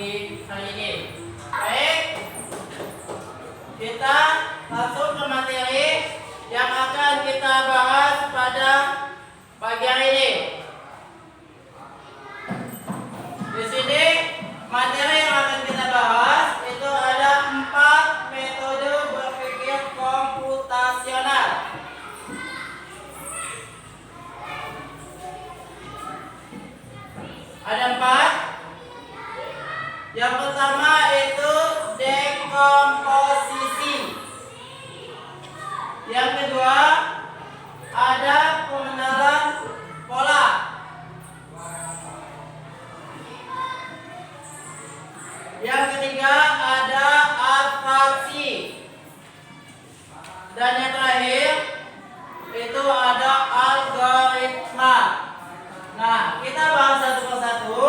di hari ini. Baik, kita langsung ke materi yang akan kita bahas pada pagi hari ini. Di sini materi yang akan kita bahas itu ada 4 metode berpikir komputasional. Ada 4. Yang pertama itu dekomposisi. Yang kedua ada pengenalan pola. Yang ketiga ada abstraksi. Dan yang terakhir itu ada algoritma. Nah, kita bahas satu persatu.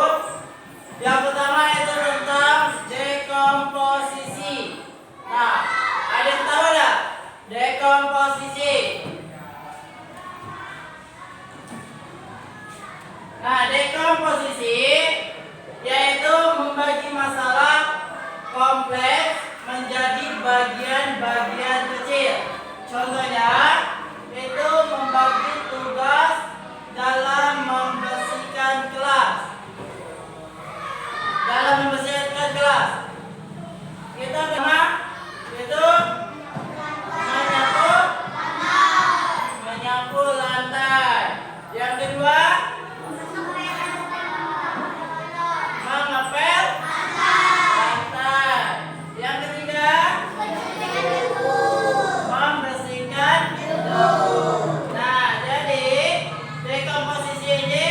Yang pertama itu tentang dekomposisi. Nah, ada yang tahu enggak dekomposisi? Nah, dekomposisi yaitu membagi masalah kompleks menjadi bagian-bagian kecil. Contohnya itu membagi tugas dalam membersihkan kelas. Kita kena itu menyapu lantai. Yang kedua mengepel lantai. Yang ketiga membersihkan debu. Nah, jadi dekomposisi ini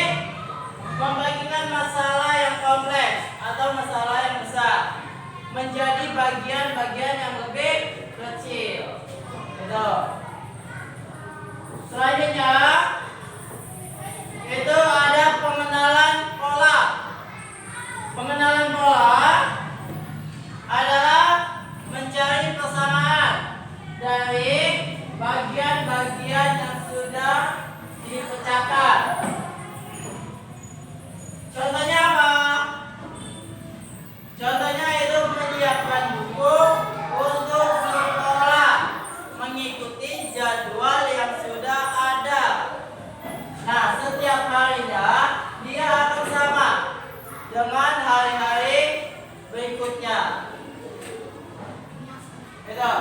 membagikan masalah yang kompleks atau masalah yang besar menjadi bagian-bagian yang lebih kecil. Gitu. Selanjutnya itu ada pengenalan pola. Pengenalan pola adalah mencari persamaan dari bagian-bagian yang sudah dipecahkan. Contohnya apa? Contohnya itu menyiapkan buku untuk sekolah, mengikuti jadwal yang sudah ada. Nah, setiap harinya dia akan sama dengan hari-hari berikutnya. Gitu.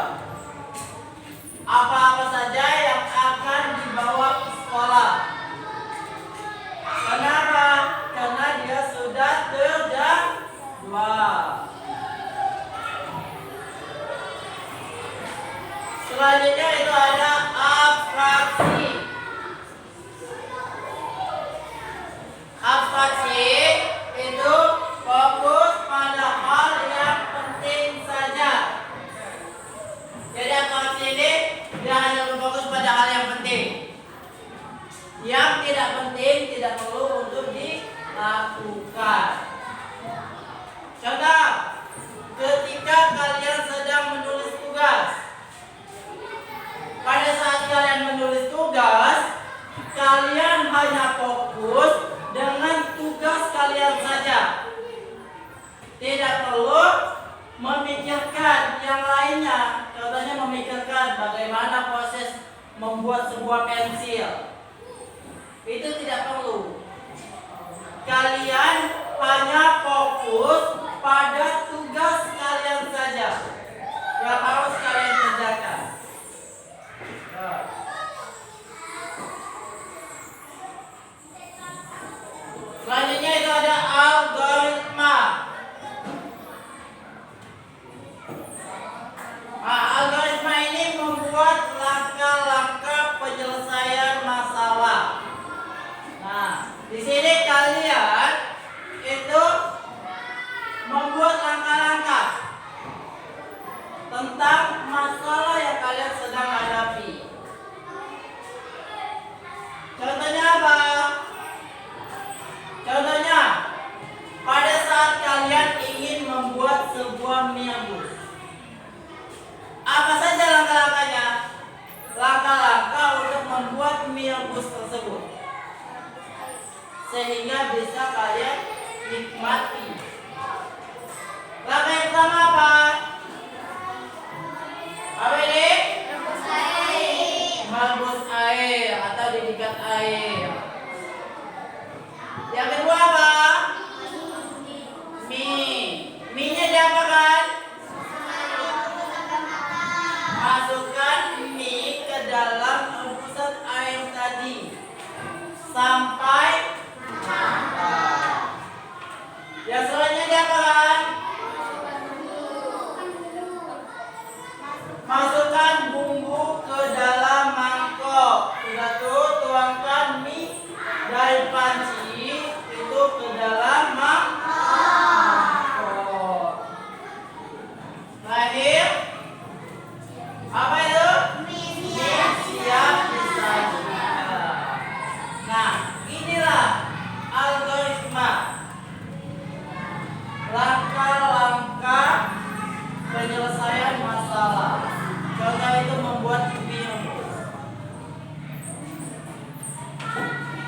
Apa-apa saja yang akan dibawa ke sekolah. Kenapa? Karena dia sudah terjadwal. Selanjutnya itu ada abstraksi. Abstraksi itu fokus pada hal yang penting saja. Jadi abstraksi ini dia hanya berfokus pada hal yang penting. Yang tidak penting tidak perlu untuk dilakukan. Contoh, ketika kalian sedang menulis tugas. Pada saat kalian menulis tugas, kalian hanya fokus dengan tugas kalian saja. Tidak perlu memikirkan yang lainnya. Contohnya memikirkan bagaimana proses membuat sebuah pensil. Itu tidak perlu. Kalian hanya fokus pada tugas kalian saja yang harus kalian kerjakan. Selanjutnya itu ada algoritma. Algoritma ini membuat langkah-langkah penyelesaian masalah. Nah, di sini kalian itu membuat langkah-langkah tentang masalah yang kalian sedang hadapi. Contohnya apa? Contohnya, pada saat kalian ingin membuat sebuah mie rebus. Apa saja langkah-langkahnya? Langkah-langkah untuk membuat mie rebus tersebut. sehingga bisa kalian nikmati. pertama apa? Apa ini? Merebus air atau didikat air. Yang kedua apa? Mie. Mie-nya diapakan? Masukkan mie ke dalam rebusan air tadi sampai matang. Yang selanjutnya diapakan? Masukkan bumbu ke dalam mangkok. Sudah tuh, tuangkan mie dari panci itu ke dalam mangkok. Terakhir, apa itu? Mie siap disajikan. Nah, inilah algoritma langkah-langkah penyelesaian masalah. Contoh itu membuat mie rebus.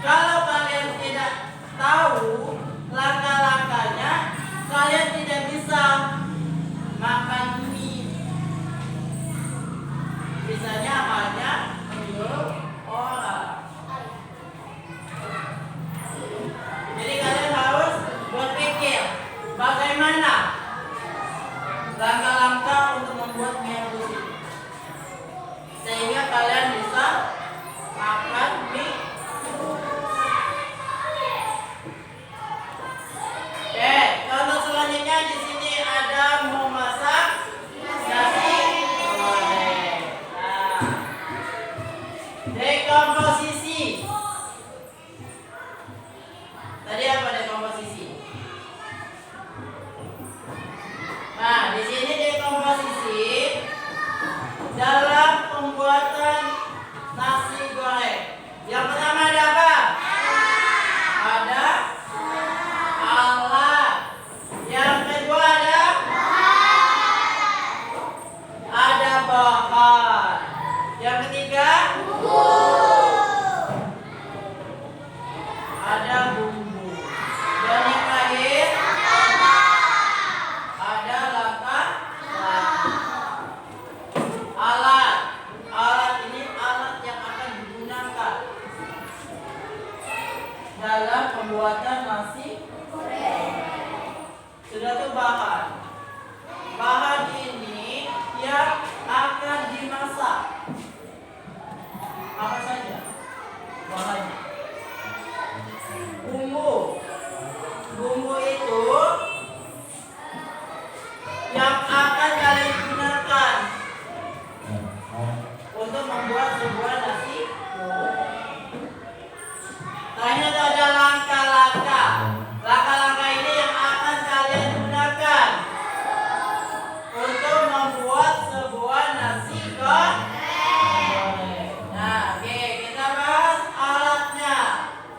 Kalau kalian tidak tahu langkah-langkahnya, kalian tidak bisa makan mie. Bisanya hanya menyuruh orang. Jadi kalian harus berpikir bagaimana langkah-langkah untuk membuat mie rebus ini, sehingga kalian bisa makan mie. Oke, contoh selanjutnya di sini ada mau masak nasi goreng. Nah, dekomposisi. Tadi apa dekomposisi? Nah, di sini dekomposisi dalam pembuatan nasi goreng. Yang pertama ada apa? Ada alat. Yang kedua ada bahan. Yang ketiga ada bumbu. Dan yang terakhir ada langkah. Alat. Alat ini alat yang akan digunakan dalam pembuatan nasi goreng. Sudah tuh bahan. Bahan ini yang akan dimasak. Apa saja bahannya? Bumbu. Bumbu itu yang akan kalian gunakan untuk membuat sebuah nasi goreng. Terakhir ada langkah-langkah. Langkah-langkah ini yang akan kalian gunakan untuk membuat sebuah nasi goreng. Nah, oke, kita bahas alatnya.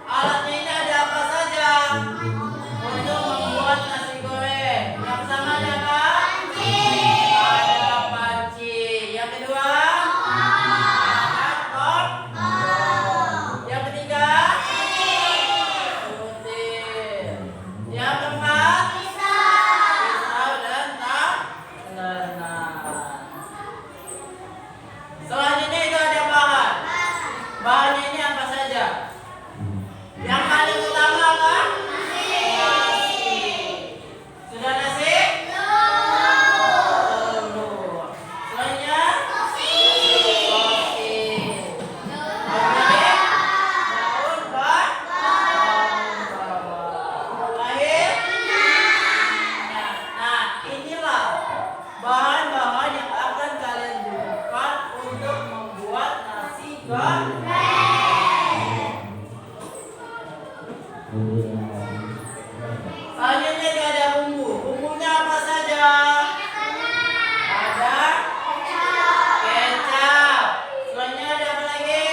Alatnya ini ada apa saja untuk membuat nasi goreng? Yang pertama ada apa? Ada panci. Yang kedua ada kompor. Yang ketiga putih. Yang keempat pisau dan talenan. Selanjutnya itu ada bahan. Bahannya ini apa saja? Yang paling utama apa? Nasi. Sudah nasi? Telur. Selanjutnya sosis. Kemudian daun bawang. Terakhir. Nah, inilah bahan-bahan yang akan kalian gunakan untuk membuat nasi goreng. Selanjutnya juga ada bumbu. Bumbunya apa saja? Ada kecap. Selanjutnya ada apa lagi?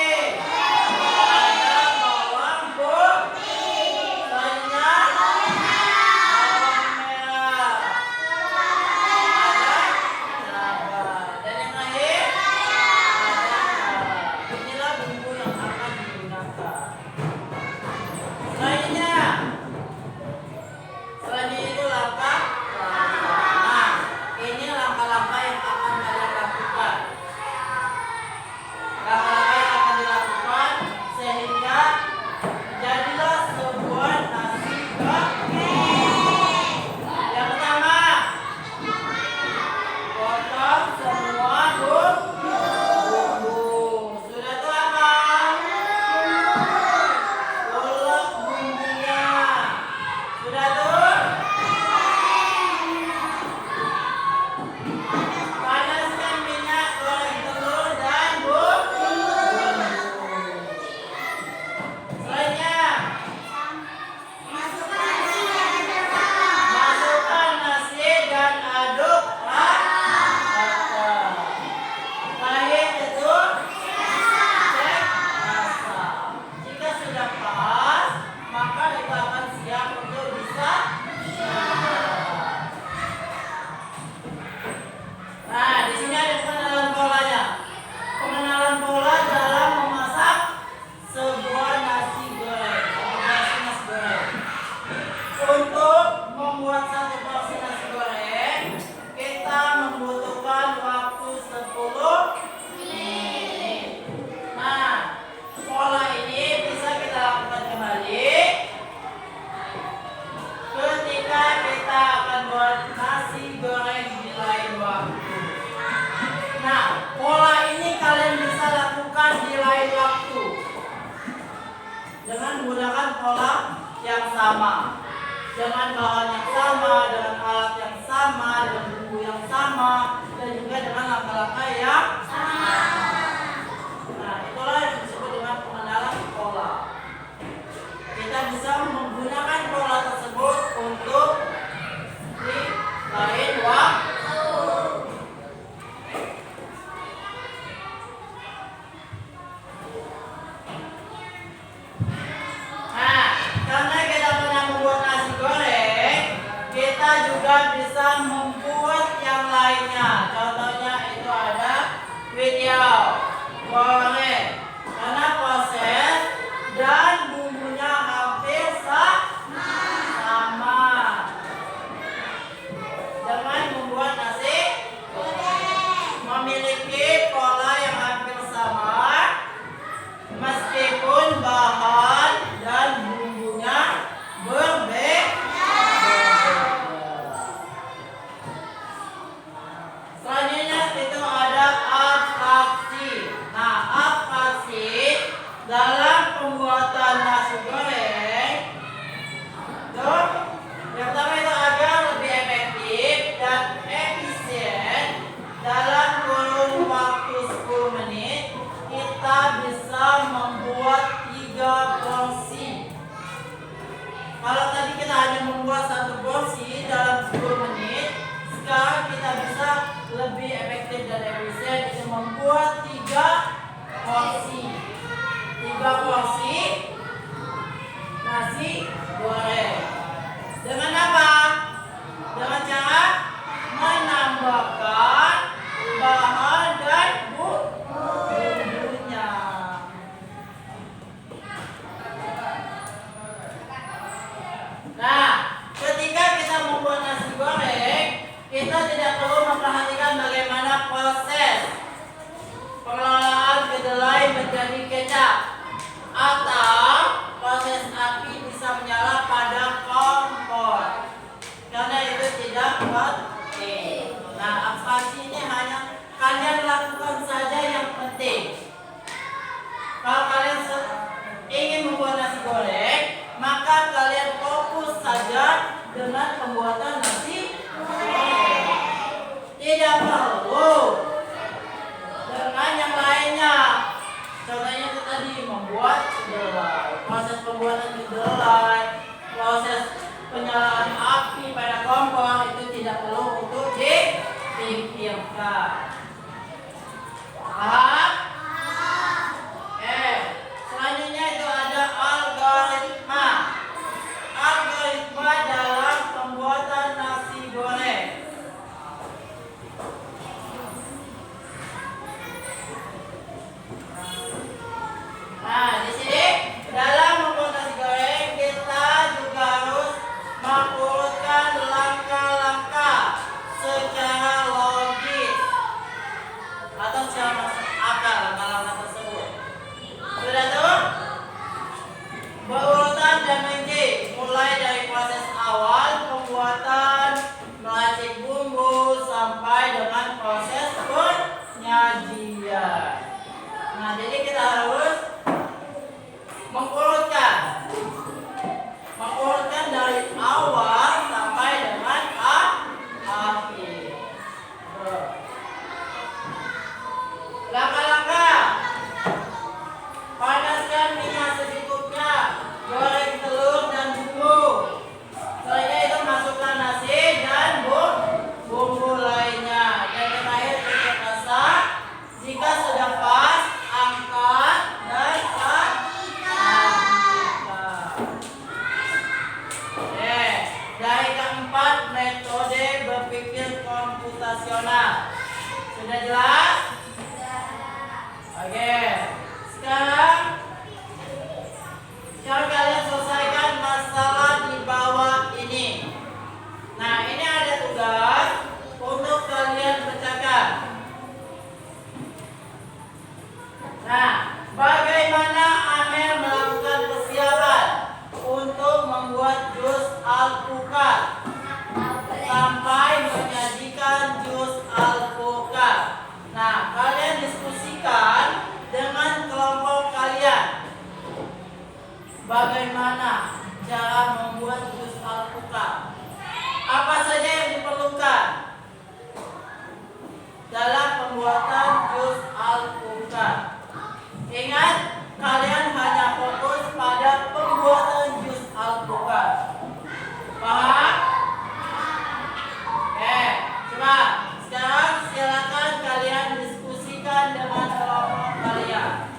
Ada bawang putih. Selanjutnya bawang merah. Ada cabai. Dan yang terakhir ada garam. Inilah bumbu yang akan digunakan. Selanjutnya sama, dengan bahan yang sama, dengan alat yang sama, dengan bumbu yang sama, dan juga dengan langkah-langkah yang sama. Nah, itulah yang disebut dengan pengenalan pola. Kita bisa menggunakan pola tersebut untuk di lain waktu. Nah, karena kita pernah membuat nasi goreng, kita juga bisa membuat yang lainnya. Contohnya itu ada video goreng. Karena proses dan bumbunya hampir sama. Dengan membuat nasi goreng memiliki pola yang hampir sama, meskipun bahan dan bumbunya berbeda. Selanjutnya itu ada atraksi. Nah, atraksi dalam pembuatan nasi goreng tuh, yang pertama itu agar lebih efektif dan efisien dalam kurun waktu 10 menit kita bisa membuat 3 porsi. Kalau tadi kita hanya membuat 1 porsi dalam 10 menit, sekarang kita bisa lebih efektif dan efisien itu membuat 3 porsi. 3 porsi nasi goreng. Dengan apa? Dengan cara menambahkan bahan dan bumbunya. Nah, ketika kita membuat nasi goreng, kita tidak perlu memperhatikan bagaimana proses pengelolaan kedelai menjadi kecap, atau proses api bisa menyala pada kompor, karena itu tidak penting. Nah, abstraksi ini hanya kalian lakukan saja yang penting. Kalau kalian ingin membuat nasi goreng, maka kalian fokus saja dengan pembuatan nasi goreng. Tidak perlu dengan yang lainnya. Contohnya itu tadi membuat kedelai, proses pembuatan kedelai, proses penyalaan api pada kompor itu tidak perlu untuk dipikirkan. Paham? Selanjutnya itu ada algoritma. Algoritma dalam pembuatan nasi goreng. Nah, di sini dalam membuat nasi goreng kita juga harus mengurutkan langkah-langkah secara logis atau secara masuk akal langkah-langkah tersebut. Sudah tuh? Berurutan dan rinci, mulai dari proses awal pembuatan, meracik bumbu sampai dengan proses penyajian. Nah, jadi kita harus mengurutkan dari awal sampai dengan akhir. Langkah-langkah: panaskan minyak secukupnya, goreng telur dan bumbu. Selanjutnya itu masukkan nasi dan bumbu lainnya. Dan terakhir tutup rasa. Jika sudah pas, angkat dan dari keempat metode berpikir komputasional. Sudah jelas? Oke. Sekarang kalian selesaikan masalah di bawah ini. Nah, ini ada tugas untuk kalian pecahkan. Nah, bagaimana Amel melakukan persiapan untuk membuat jus alpukat sampai menyajikan jus alpukat? membuat jus alpukat. Apa saja yang diperlukan dalam pembuatan jus alpukat? Ingat, kalian hanya fokus pada pembuatan jus alpukat. Paham? Coba sekarang silakan kalian diskusikan dengan kelompok kalian.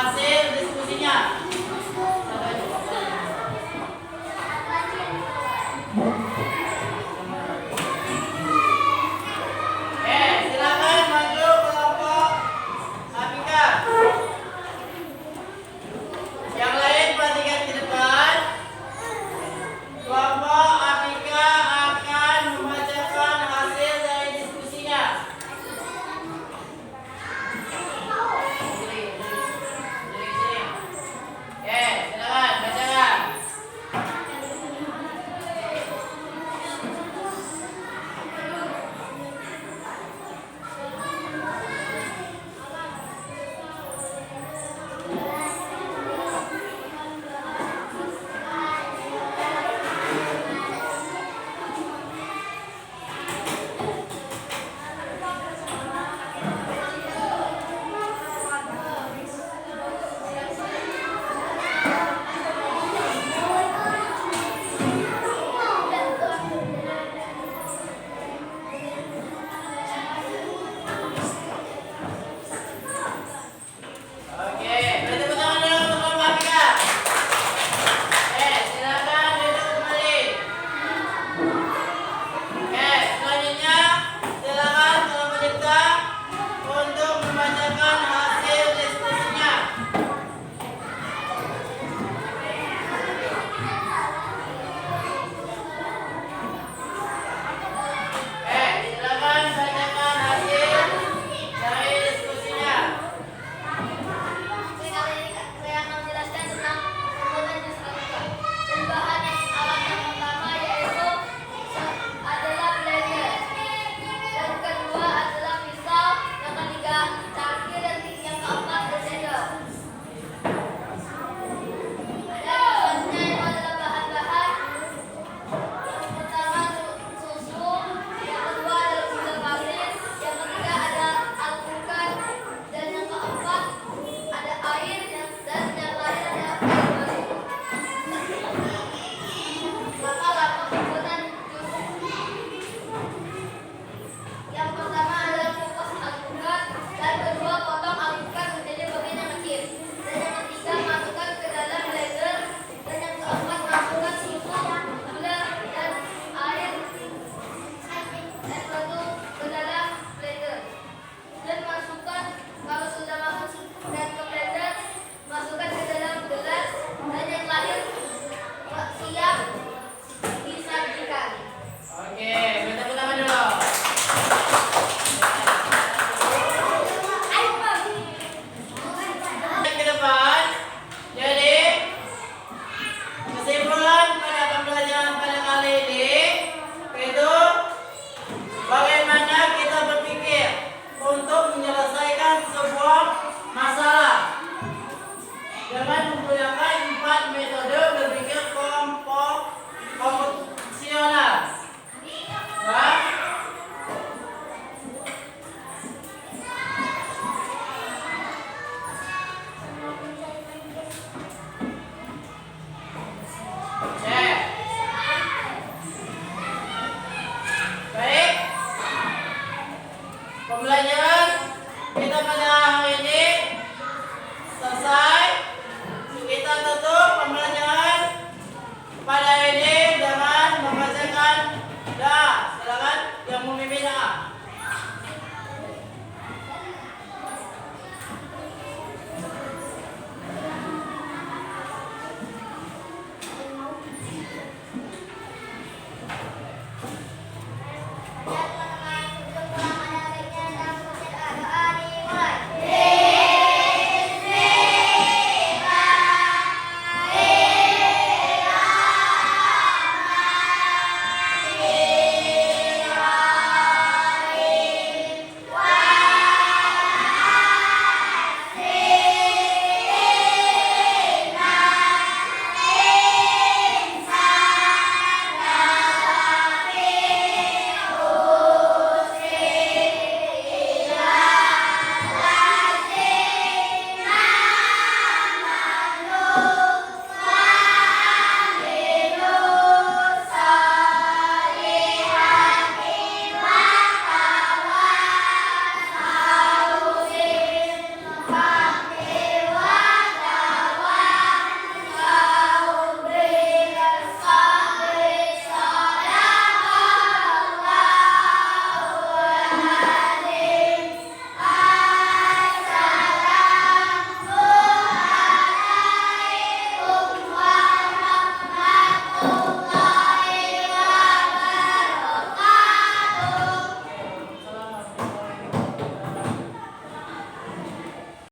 Hasil diskusinya.